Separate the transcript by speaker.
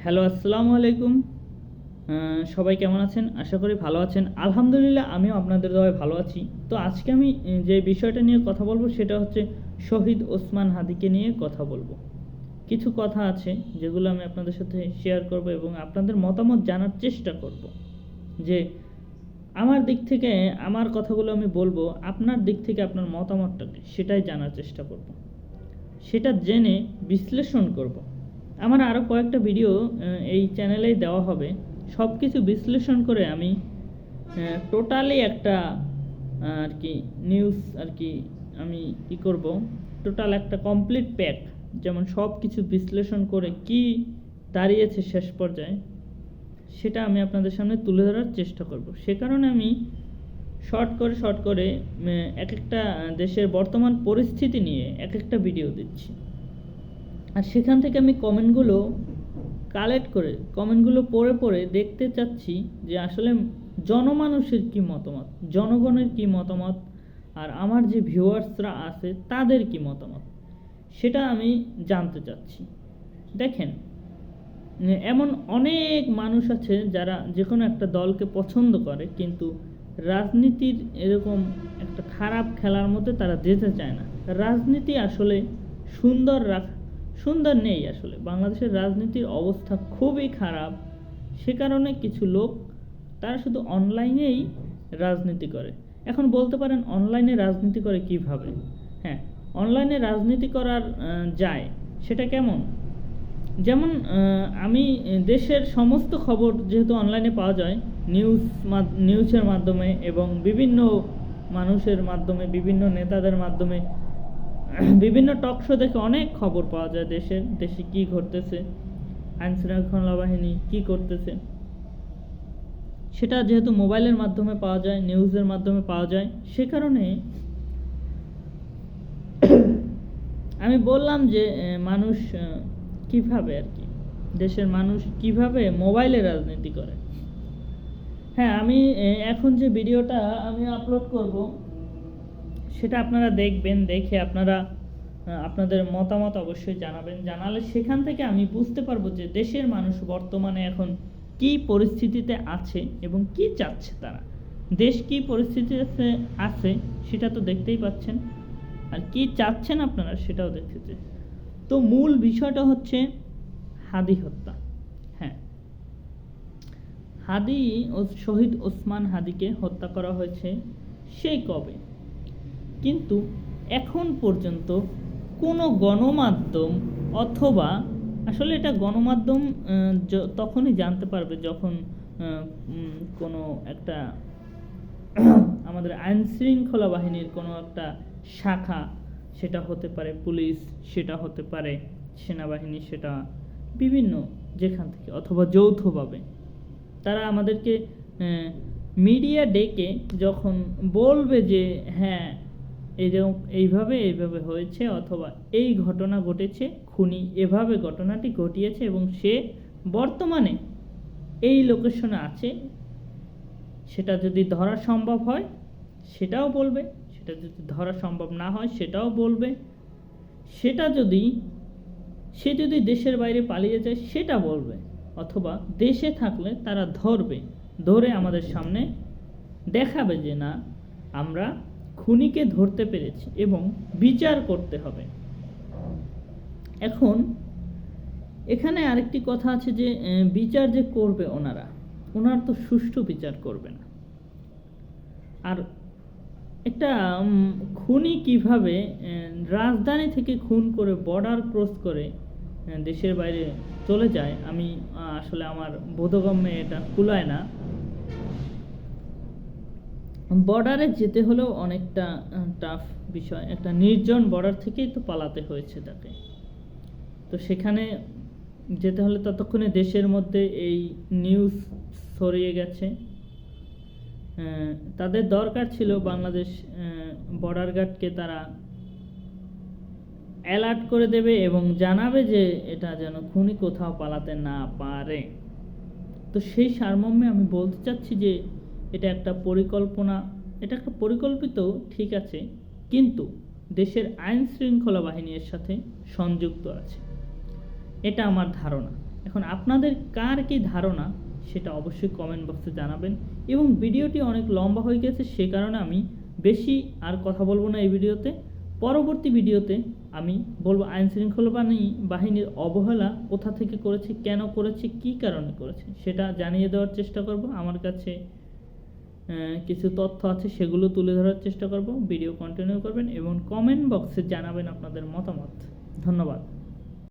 Speaker 1: Hello, আসসালামু আলাইকুম। সবাই কেমন আছেন? আশা করি ভালো আছেন। আলহামদুলিল্লাহ, আমিও আপনাদের দয়ায় ভালো আছি। তো আজকে আমি যে বিষয়টা নিয়ে কথা বলবো সেটা হচ্ছে শহীদ ওসমান হাদিকে নিয়ে কথা বলবো। কিছু কথা আছে যেগুলো আমি আপনাদের সাথে শেয়ার করব এবং আপনাদের মতামত জানার চেষ্টা করব। যে আমার দিক থেকে আমার কথাগুলো আমি বলবো, আপনার দিক থেকে আপনার মতামতটাকে সেটাই জানার চেষ্টা করব। সেটা জেনে বিশ্লেষণ করব। আমার আরও কয়েকটা ভিডিও এই চ্যানেলেই দেওয়া হবে। সব কিছু বিশ্লেষণ করে আমি টোটালি একটা আর কি নিউজ আর কি আমি কী করব, টোটাল একটা কমপ্লিট প্যাক, যেমন সব কিছু বিশ্লেষণ করে কি দাঁড়িয়েছে শেষ পর্যায়ে, সেটা আমি আপনাদের সামনে তুলে ধরার চেষ্টা করব। সে কারণে আমি শর্ট করে এক একটা দেশের বর্তমান পরিস্থিতি নিয়ে এক একটা ভিডিও দিচ্ছি। আর সেখান থেকে আমি কমেন্টগুলো কালেক্ট করে কমেন্টগুলো পড়ে দেখতে চাচ্ছি যে আসলে জনমানুষের কি মতামত, জনগণের কি মতামত, আর আমার যে ভিউয়ার্সরা আছে তাদের কি মতামত, সেটা আমি জানতে চাচ্ছি। দেখেন, এমন অনেক মানুষ আছে যারা যে কোনো একটা দলকে পছন্দ করে, কিন্তু রাজনীতির এরকম একটা খারাপ খেলার মধ্যে তারা যেতে চায় না। রাজনীতি আসলে সুন্দর নেই। আসলে বাংলাদেশের রাজনীতির অবস্থা খুবই খারাপ। সে কারণে কিছু লোক তারা শুধু অনলাইনেই রাজনীতি করে। এখন বলতে পারেন অনলাইনে রাজনীতি করে কিভাবে? হ্যাঁ, অনলাইনে রাজনীতি করার যায়। সেটা কেমন? যেমন আমি দেশের সমস্ত খবর যেহেতু অনলাইনে পাওয়া যায়, নিউজের মাধ্যমে এবং বিভিন্ন মানুষের মাধ্যমে, বিভিন্ন নেতাদের মাধ্যমে, বিভিন্ন টক শো দেখে অনেক খবর পাওয়া যায় দেশে কি ঘটতেছে, আইনশৃঙ্খলা বাহিনী কি করতেছে, সেটা যেহেতু মোবাইলের মাধ্যমে পাওয়া যায়, নিউজের মাধ্যমে পাওয়া যায়। সে কারণে আমি বললাম যে মানুষ কিভাবে আর কি, দেশের মানুষ কিভাবে মোবাইলে রাজনীতি করে। হ্যাঁ, আমি এখন যে ভিডিওটা আমি আপলোড করব সেটা আপনারা দেখবেন, দেখে আপনারা আপনাদের মতামত অবশ্যই জানাবেন। জানালে সেখান থেকে আমি বুঝতে পারবো যে দেশের মানুষ বর্তমানে এখন কি পরিস্থিতিতে আছে এবং কি চাচ্ছে তারা। দেশ কি পরিস্থিতিতে আছে সেটা তো দেখতেই পাচ্ছেন, আর কি চাচ্ছেন আপনারা সেটাও দেখতেছে। তো মূল বিষয়টা হচ্ছে হাদি হত্যা। হ্যাঁ, হাদি ও শহীদ ওসমান হাদিকে হত্যা করা হয়েছে সেই কবে, কিন্তু এখন পর্যন্ত কোনো গণমাধ্যম, অথবা আসলে এটা গণমাধ্যম তখনই জানতে পারবে যখন কোনো একটা আমাদের আইন শৃঙ্খলা বাহিনীর কোনো একটা শাখা, সেটা হতে পারে পুলিশ, সেটা হতে পারে সেনাবাহিনী, সেটা বিভিন্ন যেখান থেকে, অথবা যৌথভাবে তারা আমাদেরকে মিডিয়া ডেকে যখন বলবে যে হ্যাঁ এইভাবে হয়েছে, অথবা এই ঘটনা ঘটেছে, খুনি এভাবে ঘটনাটি ঘটিয়েছে এবং সে বর্তমানে এই লোকেশনে আছে, সেটা যদি ধরা সম্ভব হয় সেটাও বলবে, সেটা যদি ধরা সম্ভব না হয় সেটাও বলবে, সেটা যদি সে যদি দেশের বাইরে পালিয়ে যায় সেটা বলবে, অথবা দেশে থাকলে তারা ধরে আমাদের সামনে দেখাবে যে না, আমরা খুনিকে ধরতে পেরেছি এবং বিচার করতে হবে। এখন এখানে আরেকটি কথা আছে যে বিচার যে করবে ওনারা তো সুষ্ঠু বিচার করবে না। আর একটা খুনি কিভাবে রাজধানী থেকে খুন করে বর্ডার ক্রস করে দেশের বাইরে চলে যায়, আমি আসলে আমার বোধগম্যে এটা কুলায় না। বর্ডারে যেতে হলেও অনেকটা টাফ বিষয়, একটা নির্জন বর্ডার থেকেই তো পালাতে হয়েছে তাকে। তো সেখানে যেতে হলে ততক্ষণে দেশের মধ্যে এই নিউজ ছড়িয়ে গেছে। তাদের দরকার ছিল বাংলাদেশ বর্ডার গার্ডকে তারা অ্যালার্ট করে দেবে এবং জানাবে যে এটা যেন খুনি কোথাও পালাতে না পারে। তো সেই সারমর্মে আমি বলতে চাচ্ছি যে এটা একটা পরিকল্পিত, ঠিক আছে, কিন্তু দেশের আইন শৃঙ্খলা বাহিনীর সাথে সংযুক্ত আছে, এটা আমার ধারণা। এখন আপনাদের কার কি ধারণা সেটা অবশ্যই কমেন্ট বক্সে জানাবেন। এবং ভিডিওটি অনেক লম্বা হয়ে গেছে, সে কারণে আমি বেশি আর কথা বলবো না এই ভিডিওতে। পরবর্তী ভিডিওতে আমি বলবো আইনশৃঙ্খলা বাহিনীর অবহেলা কোথা থেকে করেছে, কেন করেছে, কী কারণে করেছে সেটা জানিয়ে দেওয়ার চেষ্টা করব। আমার কাছে কিছু তথ্য আছে, সেগুলো তুলে ধরার চেষ্টা করব। ভিডিও কন্টিনিউ করবেন এবং কমেন্ট বক্সে জানাবেন আপনাদের মতামত। ধন্যবাদ।